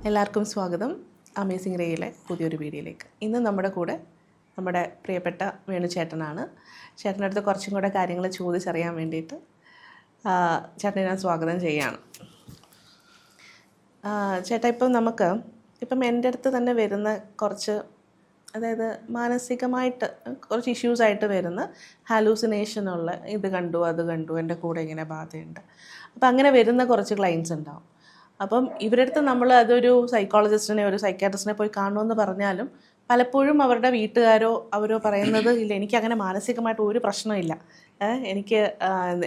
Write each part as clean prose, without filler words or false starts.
എല്ലാവർക്കും സ്വാഗതം അമേസിംഗ് റേയിലെ പുതിയൊരു വീഡിയോയിലേക്ക്. ഇന്ന് നമ്മുടെ കൂടെ നമ്മുടെ പ്രിയപ്പെട്ട വേണുചേട്ടനാണ്. ചേട്ടൻ്റെ അടുത്ത് കുറച്ചും കൂടെ കാര്യങ്ങൾ ചോദിച്ചറിയാൻ വേണ്ടിയിട്ട് ചേട്ടനെ ഞാൻ സ്വാഗതം ചെയ്യുകയാണ്. ചേട്ടാ, ഇപ്പം എൻ്റെ അടുത്ത് തന്നെ വരുന്ന കുറച്ച്, അതായത് മാനസികമായിട്ട് കുറച്ച് ഇഷ്യൂസായിട്ട് വരുന്ന ഹാലൂസിനേഷനുള്ള ഇത് കണ്ടു അത് കണ്ടു, എൻ്റെ കൂടെ ഇങ്ങനെ ബാധയുണ്ട്, അപ്പം അങ്ങനെ വരുന്ന കുറച്ച് ക്ലയൻസ് ഉണ്ടാവും. അപ്പം ഇവരുടെ അടുത്ത് നമ്മൾ അതൊരു സൈക്കോളജിസ്റ്റിനെ ഒരു സൈക്കാട്രിസ്റ്റിനെ പോയി കാണുമെന്ന് പറഞ്ഞാലും പലപ്പോഴും അവരുടെ വീട്ടുകാരോ അവരോ പറയുന്നത് ഇല്ല, എനിക്കങ്ങനെ മാനസികമായിട്ട് ഒരു പ്രശ്നമില്ല, എനിക്ക്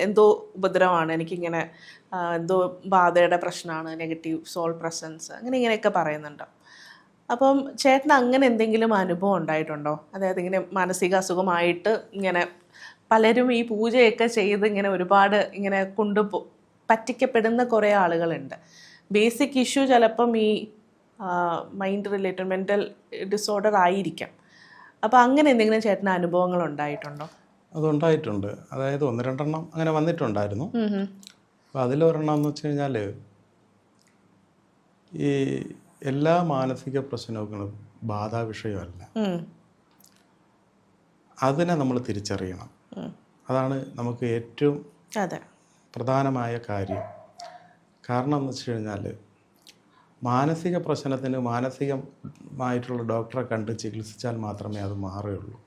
എന്തോ ഉപദ്രവമാണ്, എനിക്കിങ്ങനെ എന്തോ ബാധയുടെ പ്രശ്നമാണ്, നെഗറ്റീവ് സോൾ പ്രസൻസ്, ഇങ്ങനെയൊക്കെ പറയുന്നുണ്ട്. അപ്പം ചേട്ടന് അങ്ങനെ എന്തെങ്കിലും അനുഭവം ഉണ്ടായിട്ടുണ്ടോ? അതായത് ഇങ്ങനെ മാനസിക അസുഖമായിട്ട് ഇങ്ങനെ പലരും ഈ പൂജയൊക്കെ ചെയ്ത് ഇങ്ങനെ ഒരുപാട് ഇങ്ങനെ പറ്റിക്കപ്പെടുന്ന കുറേ ആളുകളുണ്ട്. ബേസിക് ഇഷ്യൂ ചിലപ്പം ഈ മൈൻഡ് റിലേറ്റഡ് മെൻ്റൽ ഡിസോർഡർ ആയിരിക്കാം. അപ്പോൾ അങ്ങനെ എന്തെങ്കിലും ചേട്ടന് അനുഭവങ്ങൾ ഉണ്ടായിട്ടുണ്ടോ? അതുണ്ടായിട്ടുണ്ട്. അതായത് 1-2 അങ്ങനെ വന്നിട്ടുണ്ടായിരുന്നു. അപ്പോൾ അതിലൊരെണ്ണം എന്ന് വെച്ച് കഴിഞ്ഞാൽ, ഈ എല്ലാ മാനസിക പ്രശ്നങ്ങളും ബാധാ വിഷയമല്ല. അതിനെ നമ്മൾ തിരിച്ചറിയണം. അതാണ് നമുക്ക് ഏറ്റവും പ്രധാനമായ കാര്യം. കാരണം എന്ന് വെച്ച് കഴിഞ്ഞാൽ, മാനസിക പ്രശ്നത്തിന് മാനസികമായിട്ടുള്ള ഡോക്ടറെ കണ്ട് ചികിത്സിച്ചാൽ മാത്രമേ അത് മാറുകയുള്ളൂ.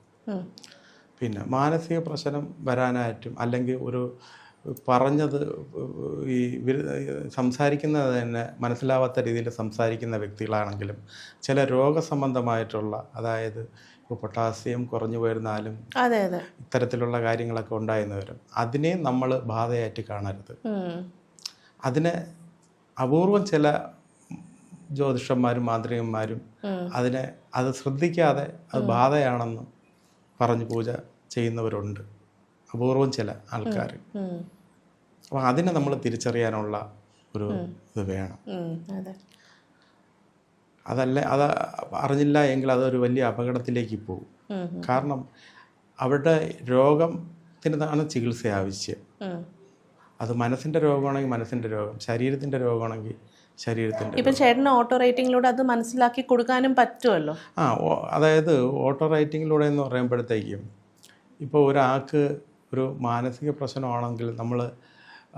പിന്നെ മാനസിക പ്രശ്നം വരാനായിട്ടും അല്ലെങ്കിൽ ഒരു പറഞ്ഞത് ഈ സംസാരിക്കുന്നത് തന്നെ മനസ്സിലാവാത്ത രീതിയിൽ സംസാരിക്കുന്ന വ്യക്തികളാണെങ്കിലും ചില രോഗസംബന്ധമായിട്ടുള്ള, അതായത് ഇപ്പോൾ പൊട്ടാസ്യം കുറഞ്ഞു വരുന്നാലും ഇത്തരത്തിലുള്ള കാര്യങ്ങളൊക്കെ ഉണ്ടായെന്ന് വരും. അതിനെ നമ്മൾ ബാധയായിട്ട് കാണരുത്. അതിനെ അപൂർവം ചില ജ്യോതിഷന്മാരും മാന്ത്രികന്മാരും അത് ശ്രദ്ധിക്കാതെ അത് ബാധയാണെന്ന് പറഞ്ഞ് പൂജ ചെയ്യുന്നവരുണ്ട്, അപൂർവം ചില ആൾക്കാർ. അപ്പം അതിനെ നമ്മൾ തിരിച്ചറിയാനുള്ള ഒരു ഇത് വേണം. അത് അറിഞ്ഞില്ല എങ്കിൽ അതൊരു വലിയ അപകടത്തിലേക്ക് പോകും. കാരണം അവരുടെ രോഗത്തിനാണ് ചികിത്സ ആവശ്യം. അത് മനസ്സിൻ്റെ രോഗമാണെങ്കിൽ മനസ്സിൻ്റെ രോഗം, ശരീരത്തിൻ്റെ രോഗമാണെങ്കിൽ ശരീരത്തിൻ്റെ. ഇപ്പം ചേട്ടന് ഓട്ടോ റൈറ്റിങ്ങിലൂടെ അത് മനസ്സിലാക്കി കൊടുക്കാനും പറ്റുമല്ലോ. അതായത് ഓട്ടോ റൈറ്റിങ്ങിലൂടെ എന്ന് പറയുമ്പോഴത്തേക്കും, ഇപ്പോൾ ഒരാൾക്ക് ഒരു മാനസിക പ്രശ്നമാണെങ്കിൽ നമ്മൾ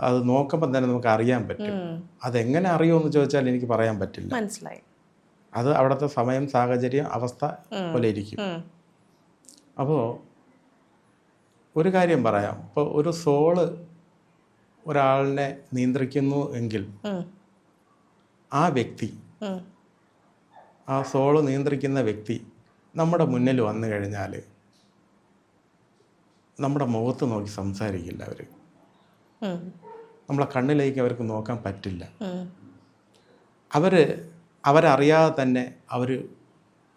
അത് നോക്കുമ്പോൾ തന്നെ നമുക്ക് അറിയാൻ പറ്റും. അതെങ്ങനെ അറിയുമെന്ന് ചോദിച്ചാൽ എനിക്ക് പറയാൻ പറ്റില്ല. മനസ്സിലായി. അത് അവിടുത്തെ സമയം, സാഹചര്യം, അവസ്ഥ പോലെ ഇരിക്കും. അപ്പോൾ ഒരു കാര്യം പറയാം. ഇപ്പോൾ ഒരു സോള് ഒരാളിനെ നിയന്ത്രിക്കുന്നു എങ്കിൽ ആ വ്യക്തി, ആ സോള് നിയന്ത്രിക്കുന്ന വ്യക്തി നമ്മുടെ മുന്നിൽ വന്നു കഴിഞ്ഞാൽ നമ്മുടെ മുഖത്ത് നോക്കി സംസാരിക്കില്ല. നമ്മളെ കണ്ണിലേക്ക് അവർക്ക് നോക്കാൻ പറ്റില്ല. അവരറിയാതെ തന്നെ അവർ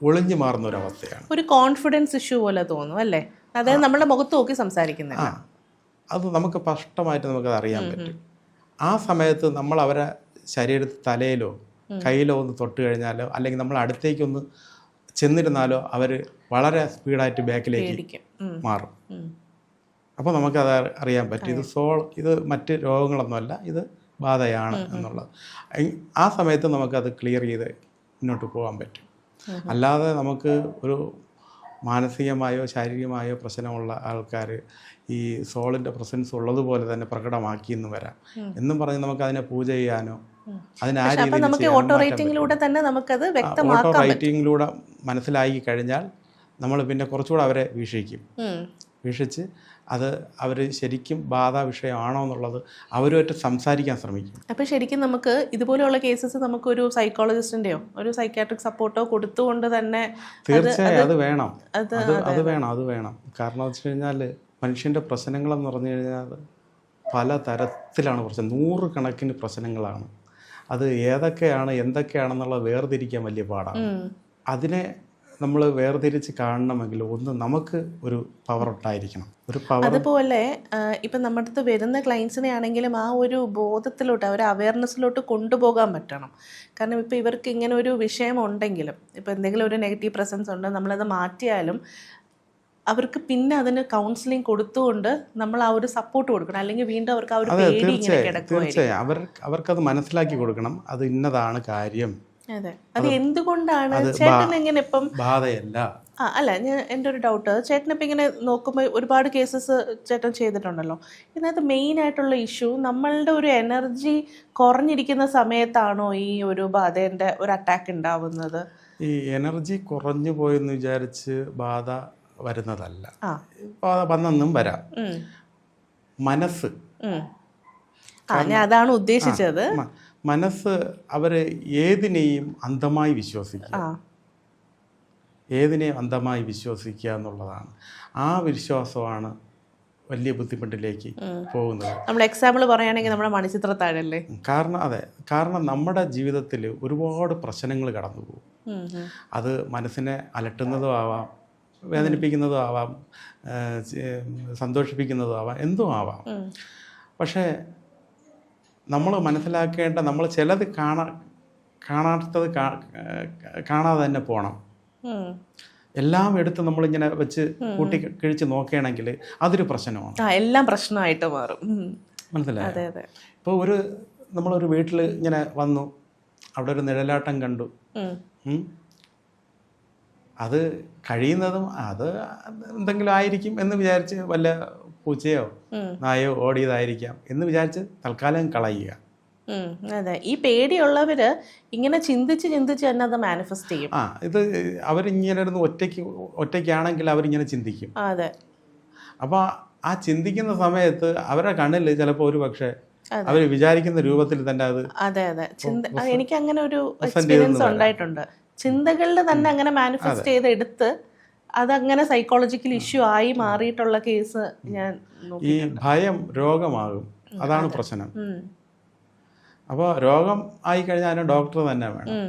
ഒളിഞ്ഞു മാറുന്ന ഒരവസ്ഥയാണ്. ഒരു കോൺഫിഡൻസ് ഇഷ്യൂ പോലെ തോന്നും അല്ലേ? അതായത് നമ്മുടെ മുഖത്ത് നോക്കി സംസാരിക്കുന്നത്. അത് നമുക്ക് സ്പഷ്ടമായിട്ട് നമുക്കത് അറിയാൻ പറ്റും. ആ സമയത്ത് നമ്മൾ അവരെ ശരീരത്തിൽ തലയിലോ കയ്യിലോ ഒന്ന് തൊട്ട് കഴിഞ്ഞാലോ അല്ലെങ്കിൽ നമ്മൾ അടുത്തേക്കൊന്ന് ചെന്നിരുന്നാലോ അവർ വളരെ സ്പീഡായിട്ട് ബാക്കിലേക്ക് മാറും. അപ്പോൾ നമുക്കത് അറിയാൻ പറ്റും. ഇത് മറ്റ് രോഗങ്ങളൊന്നുമല്ല, ഇത് ബാധയാണ് എന്നുള്ളത്. ആ സമയത്ത് നമുക്കത് ക്ലിയർ ചെയ്ത് മുന്നോട്ട് പോകാൻ പറ്റും. അല്ലാതെ നമുക്ക് ഒരു മാനസികമായോ ശാരീരികമായോ പ്രശ്നമുള്ള ആൾക്കാർ ഈ സോളിൻ്റെ പ്രസൻസ് ഉള്ളതുപോലെ തന്നെ പ്രകടമാക്കിയെന്ന് വരാം എന്നും പറഞ്ഞ് നമുക്ക് അതിനെ പൂജ ചെയ്യാനോ അതിന് ആ രീതിയിൽ ഓട്ടോ റൈറ്റിങ്ങിലൂടെ മനസ്സിലാക്കി കഴിഞ്ഞാൽ നമ്മൾ പിന്നെ കുറച്ചുകൂടെ അവരെ വീക്ഷിച്ച് അത് അവർ ശരിക്കും ബാധാ വിഷയമാണോ എന്നുള്ളത് അവരുമായിട്ട് സംസാരിക്കാൻ ശ്രമിക്കും. അപ്പോൾ ശരിക്കും നമുക്ക് ഇതുപോലെയുള്ള കേസസ് നമുക്കൊരു സൈക്കോളജിസ്റ്റിൻ്റെയോ ഒരു സൈക്കാട്രിക് സപ്പോർട്ടോ കൊടുത്തുകൊണ്ട് തന്നെ തീർച്ചയായും അത് വേണം. അത് വേണം. കാരണം എന്ന് വെച്ച് കഴിഞ്ഞാൽ മനുഷ്യൻ്റെ പ്രശ്നങ്ങളെന്ന് പറഞ്ഞു കഴിഞ്ഞാൽ പല തരത്തിലാണ് പ്രശ്നം. 100 കണക്കിന് പ്രശ്നങ്ങളാണ്. അത് ഏതൊക്കെയാണ് എന്തൊക്കെയാണെന്നുള്ളത് വേർതിരിക്കാൻ വലിയ പാടാണ്. അതിനെ നമ്മൾ വേർതിരിച്ച് കാണണമെങ്കിൽ ഒന്ന് നമുക്ക് ഒരു പവർ ഉണ്ടായിരിക്കണം. അതുപോലെ ഇപ്പം നമ്മുടെ അടുത്ത് വരുന്ന ക്ലയൻസിനെ ആണെങ്കിലും ആ ഒരു ബോധത്തിലോട്ട്, ആ ഒരു അവയർനെസ്സിലോട്ട് കൊണ്ടുപോകാൻ പറ്റണം. കാരണം ഇപ്പോൾ ഇവർക്ക് ഇങ്ങനെ ഒരു വിഷയം ഉണ്ടെങ്കിലും, ഇപ്പോൾ എന്തെങ്കിലും ഒരു നെഗറ്റീവ് പ്രസൻസ് ഉണ്ട്, നമ്മളത് മാറ്റിയാലും അവർക്ക് പിന്നെ അതിന് കൗൺസിലിംഗ് കൊടുത്തുകൊണ്ട് നമ്മൾ ആ ഒരു സപ്പോർട്ട് കൊടുക്കണം. അല്ലെങ്കിൽ വീണ്ടും അവർക്ക് ആ ഒരു പേടി ഇങ്ങനെ കിടക്കുകയായിരിക്കും. അവർക്കത് മനസ്സിലാക്കി കൊടുക്കണം. അത് ഇന്നതാണ് കാര്യം, അതെ, അത് എന്തുകൊണ്ടാണ് അത് ചേട്ടൻ എങ്ങനെ ഇപ്പം ബാധയല്ല. അല്ല, എൻ്റെ ഒരു ഡൗട്ട്, ചേട്ടനിപ്പോൾ ഇങ്ങനെ നോക്കുമ്പോൾ ഒരുപാട് കേസസ് ചേട്ടൻ ചെയ്തിട്ടുണ്ടല്ലോ, ഇതിനകത്ത് മെയിൻ ആയിട്ടുള്ള ഇഷ്യൂ നമ്മളുടെ ഒരു എനർജി കുറഞ്ഞിരിക്കുന്ന സമയത്താണോ ഈ ഒരു ബാധേൻ്റെ ഒരു അറ്റാക്ക് ഉണ്ടാവുന്നത്? ഈ എനർജി കുറഞ്ഞു പോയെന്ന് വിചാരിച്ച് ബാധ വരുന്നതല്ല. ആ ബാധ വന്നെന്നും വരാം. മനസ്സ്, ഞാൻ അതാണ് ഉദ്ദേശിച്ചത്. മനസ്സ് അവർ ഏതിനെയും അന്ധമായി വിശ്വസിക്കുക, ഏതിനെയും അന്ധമായി വിശ്വസിക്കുക എന്നുള്ളതാണ്. ആ വിശ്വാസമാണ് വലിയ ബുദ്ധിമുട്ടിലേക്ക് പോകുന്നത്. നമ്മൾ എക്സാമ്പിൾ പറയുകയാണെങ്കിൽ നമ്മുടെ മണിച്ചിത്രത്താഴല്ലേ. കാരണം നമ്മുടെ ജീവിതത്തിൽ ഒരുപാട് പ്രശ്നങ്ങൾ കടന്നു പോകും. അത് മനസ്സിനെ അലട്ടുന്നതും ആവാം, വേദനിപ്പിക്കുന്നതും ആവാം, സന്തോഷിപ്പിക്കുന്നതും ആവാം, എന്തും ആവാം. പക്ഷേ നമ്മൾ മനസ്സിലാക്കേണ്ട, നമ്മൾ ചിലത് കാണാത്തത് കാണാതെ തന്നെ പോകണം. എല്ലാം എടുത്ത് നമ്മളിങ്ങനെ വെച്ച് കൂട്ടി കഴിച്ച് നോക്കുകയാണെങ്കിൽ അതൊരു പ്രശ്നമാണ്. എല്ലാം പ്രശ്നമായിട്ട് മാറും. മനസ്സിലായോ? ഇപ്പോൾ നമ്മളൊരു വീട്ടിൽ ഇങ്ങനെ വന്നു, അവിടെ ഒരു നിഴലാട്ടം കണ്ടു. അത് കഴിയുന്നതും അത് എന്തെങ്കിലും ആയിരിക്കും എന്ന് വിചാരിച്ച് വല്ല പൂച്ചയോ നായോ ഓടിയതായിരിക്കാം എന്ന് വിചാരിച്ച് തൽക്കാലം കളയുക. അതെ, ഈ പേടിയുള്ളവര് ഇങ്ങനെ ചിന്തിച്ച് തന്നെ അത് മാനിഫെസ്റ്റ് ചെയ്യും. ഇത് അവരിങ്ങനെ ഇരുന്ന് ഒറ്റയ്ക്കാണെങ്കിൽ അവരിങ്ങനെ ചിന്തിക്കും. അതെ. അപ്പോൾ ആ ചിന്തിക്കുന്ന സമയത്ത് അവരുടെ കണ്ണിൽ ചിലപ്പോൾ ഒരു പക്ഷേ അവർ വിചാരിക്കുന്ന രൂപത്തിൽ തന്നെ അത്. അതെ, എനിക്ക് അങ്ങനെ ഒരു എക്സ്പീരിയൻസ് ഉണ്ടായിട്ടുണ്ട്. ചിന്തകളിൽ തന്നെ അങ്ങനെ മാനിഫെസ്റ്റ് ചെയ്ത് എടുത്ത് അതങ്ങനെ സൈക്കോളജിക്കൽ ഇഷ്യൂ ആയി മാറിയിട്ടുള്ള കേസ് ഞാൻ ഈ ഭയം രോഗമാകും, അതാണ് പ്രശ്നം. അപ്പോൾ രോഗം ആയിക്കഴിഞ്ഞാൽ അതിന് ഡോക്ടർ തന്നെ വേണം.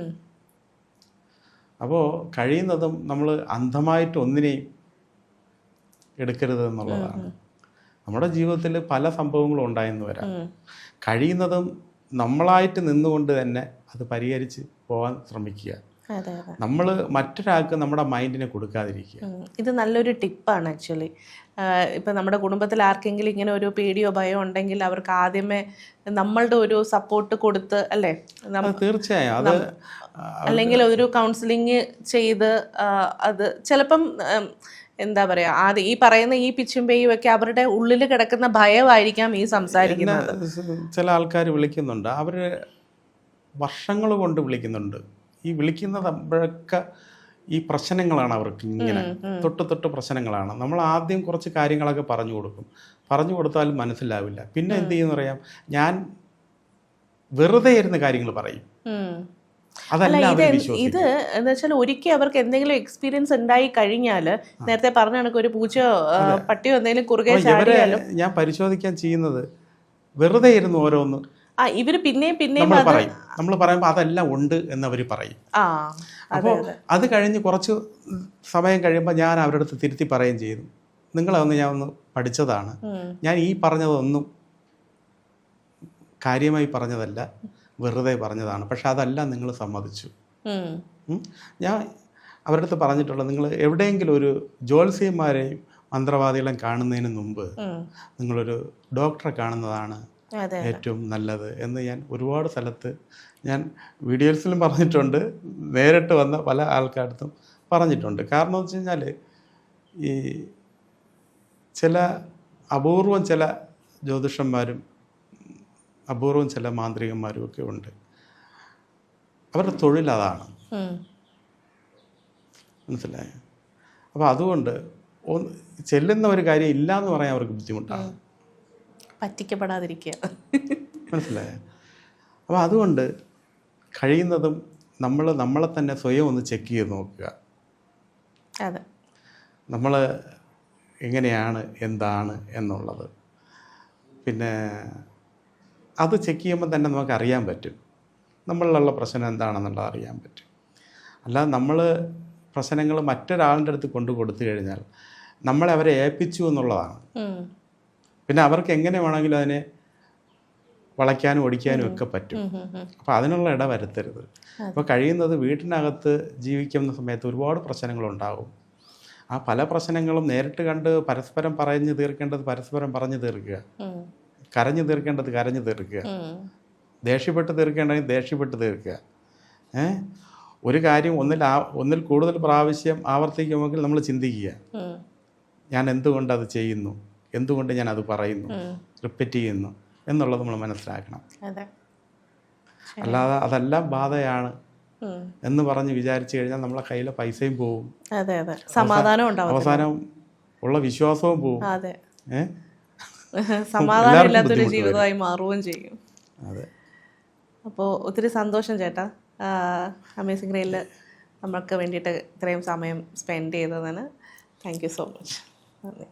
അപ്പോൾ കഴിയുന്നതും നമ്മൾ അന്ധമായിട്ട് ഒന്നിനെയും എടുക്കരുത് എന്നുള്ളതാണ്. നമ്മുടെ ജീവിതത്തിൽ പല സംഭവങ്ങളും ഉണ്ടായെന്ന് വരാം. കഴിയുന്നതും നമ്മളായിട്ട് നിന്നുകൊണ്ട് തന്നെ അത് പരിഹരിച്ച് പോകാൻ ശ്രമിക്കുക. നമ്മൾ മറ്റൊരാൾക്ക് നമ്മുടെ മൈൻഡിനെ കൊടുക്കാതിരിക്കുക. ഇത് നല്ലൊരു ടിപ്പാണ് ആക്ച്വലി. ഇപ്പം നമ്മുടെ കുടുംബത്തിൽ ആർക്കെങ്കിലും ഇങ്ങനെ ഒരു പേടിയോ ഭയോ ഉണ്ടെങ്കിൽ അവർക്ക് ആദ്യമേ നമ്മളുടെ ഒരു സപ്പോർട്ട് കൊടുത്ത്, അല്ലേ? തീർച്ചയായും അത്, അല്ലെങ്കിൽ ഒരു കൗൺസിലിംഗ് ചെയ്ത് അത് ചിലപ്പം എന്താ പറയുക, ആദ്യം ഈ പറയുന്ന ഈ പിച്ചും പേയും ഒക്കെ അവരുടെ ഉള്ളിൽ കിടക്കുന്ന ഭയമായിരിക്കാം ഈ സംസാരിക്കുന്നത്. ചില ആൾക്കാർ വിളിക്കുന്നുണ്ട്, അവർ വർഷങ്ങൾ കൊണ്ട് വിളിക്കുന്നുണ്ട്. ഈ വിളിക്കുന്നതൊക്കെ ഈ പ്രശ്നങ്ങളാണ് അവർക്ക്, ഇങ്ങനെ തൊട്ട് പ്രശ്നങ്ങളാണ്. നമ്മൾ ആദ്യം കുറച്ച് കാര്യങ്ങളൊക്കെ പറഞ്ഞു കൊടുത്താലും മനസ്സിലാവില്ല. പിന്നെ എന്ത് ചെയ്യുന്ന പറയാം, ഞാൻ വെറുതെ ഇരുന്ന കാര്യങ്ങൾ പറയും. ഇത് എന്താ വെച്ചാൽ ഒരിക്കൽ അവർക്ക് എന്തെങ്കിലും എക്സ്പീരിയൻസ് ഉണ്ടായി കഴിഞ്ഞാൽ, നേരത്തെ പറഞ്ഞ കണക്ക് ഒരു പൂച്ചയോ പട്ടിയോ എന്തെങ്കിലും കുറുകെ ചാടിയാലും ഞാൻ പരിശോധിക്കാൻ ചെയ്യുന്നത് വെറുതെ ഇരുന്ന് ഓരോന്ന് ഇവര് പിന്നെയും നമ്മൾ പറയുമ്പോൾ അതെല്ലാം ഉണ്ട് എന്നവർ പറയും. അപ്പോൾ അത് കഴിഞ്ഞ് കുറച്ച് സമയം കഴിയുമ്പോൾ ഞാൻ അവരുടെ അടുത്ത് തിരുത്തി പറയുകയും ചെയ്തു, നിങ്ങളൊന്ന് ഞാൻ ഒന്ന് പഠിച്ചതാണ്, ഞാൻ ഈ പറഞ്ഞതൊന്നും കാര്യമായി പറഞ്ഞതല്ല, വെറുതെ പറഞ്ഞതാണ്. പക്ഷെ അതെല്ലാം നിങ്ങൾ സമ്മതിച്ചു. ഞാൻ അവരുടെ അടുത്ത് പറഞ്ഞിട്ടുള്ളത്, നിങ്ങൾ എവിടെയെങ്കിലും ഒരു ജ്യോത്സ്യന്മാരെയും മന്ത്രവാദികളെയും കാണുന്നതിന് മുമ്പ് നിങ്ങളൊരു ഡോക്ടറെ കാണുന്നതാണ് ഏറ്റവും നല്ലത് എന്ന് ഞാൻ ഒരുപാട് സ്ഥലത്ത് ഞാൻ വീഡിയോസിലും പറഞ്ഞിട്ടുണ്ട്, നേരിട്ട് വന്ന പല ആൾക്കാർക്കും പറഞ്ഞിട്ടുണ്ട്. കാരണം എന്ന് വെച്ച് കഴിഞ്ഞാൽ ഈ ചില അപൂർവം ചില ജ്യോതിഷന്മാരും അപൂർവം ചില മാന്ത്രികന്മാരും ഒക്കെ ഉണ്ട്. അവരുടെ തൊഴിൽ അതാണ്, മനസ്സിലായോ? അപ്പോൾ അതുകൊണ്ട് ചെല്ലുന്ന ഒരു കാര്യം ഇല്ല എന്ന് പറയാൻ അവർക്ക് ബുദ്ധിമുട്ടാണ്, പറ്റിക്കപ്പെടാതിരിക്കുക. മനസ്സിലായോ? അപ്പോൾ അതുകൊണ്ട് കഴിയുന്നതും നമ്മളെ തന്നെ സ്വയം ഒന്ന് ചെക്ക് ചെയ്ത് നോക്കുക. അതെ, നമ്മൾ എങ്ങനെയാണ്, എന്താണ് എന്നുള്ളത്. പിന്നെ അത് ചെക്ക് ചെയ്യുമ്പോൾ തന്നെ നമുക്ക് അറിയാൻ പറ്റും നമ്മളിലുള്ള പ്രശ്നം എന്താണെന്നുള്ളത് അറിയാൻ പറ്റും. അല്ലാതെ നമ്മൾ പ്രശ്നങ്ങൾ മറ്റൊരാളുടെ അടുത്ത് കൊടുത്തു കഴിഞ്ഞാൽ നമ്മളെ അവരെ ഏൽപ്പിച്ചു എന്നുള്ളതാണ്. പിന്നെ അവർക്ക് എങ്ങനെ വേണമെങ്കിലും അതിനെ വളയ്ക്കാനും ഒടിക്കാനും ഒക്കെ പറ്റും. അപ്പോൾ അതിനുള്ള ഇട വരുത്തരുത്. അപ്പോൾ കഴിയുന്നത് വീട്ടിനകത്ത് ജീവിക്കുന്ന സമയത്ത് ഒരുപാട് പ്രശ്നങ്ങളുണ്ടാകും. ആ പല പ്രശ്നങ്ങളും നേരിട്ട് കണ്ട് പരസ്പരം പറഞ്ഞു തീർക്കേണ്ടത് പരസ്പരം പറഞ്ഞു തീർക്കുക, കരഞ്ഞു തീർക്കേണ്ടത് കരഞ്ഞു തീർക്കുക, ദേഷ്യപ്പെട്ട് തീർക്കേണ്ടത് ദേഷ്യപ്പെട്ട് തീർക്കുക. ഒരു കാര്യം ഒന്നിൽ കൂടുതൽ പ്രാവശ്യം ആവർത്തിക്കുമെങ്കിൽ നമ്മൾ ചിന്തിക്കുക, ഞാൻ എന്തുകൊണ്ട് അത് ചെയ്യുന്നു, എന്തുകൊണ്ട് ഞാൻ അത് പറയുന്നു, റിപ്പീറ്റ് ചെയ്യുന്നു എന്നുള്ളത് നമ്മൾ മനസ്സിലാക്കണം. അല്ലാതെ അതെല്ലാം ബാധയാണ് എന്ന് പറഞ്ഞ് വിചാരിച്ചു കഴിഞ്ഞാൽ നമ്മളെ കയ്യിലെ പൈസയും പോവും, അവസാനം ഉള്ള വിശ്വാസവും പോവും, സമാധാനമില്ലാത്തൊരു ജീവിതമായി മാറുകയും ചെയ്യും. അതെ. അപ്പോൾ ഒത്തിരി സന്തോഷം ചേട്ടാ, അമേസിംഗ് ഗ്രെയിൽ നമ്മൾക്ക് വേണ്ടിയിട്ട് ഇത്രയും സമയം സ്പെൻഡ് ചെയ്തതിന്. Thank you so much. നന്ദി.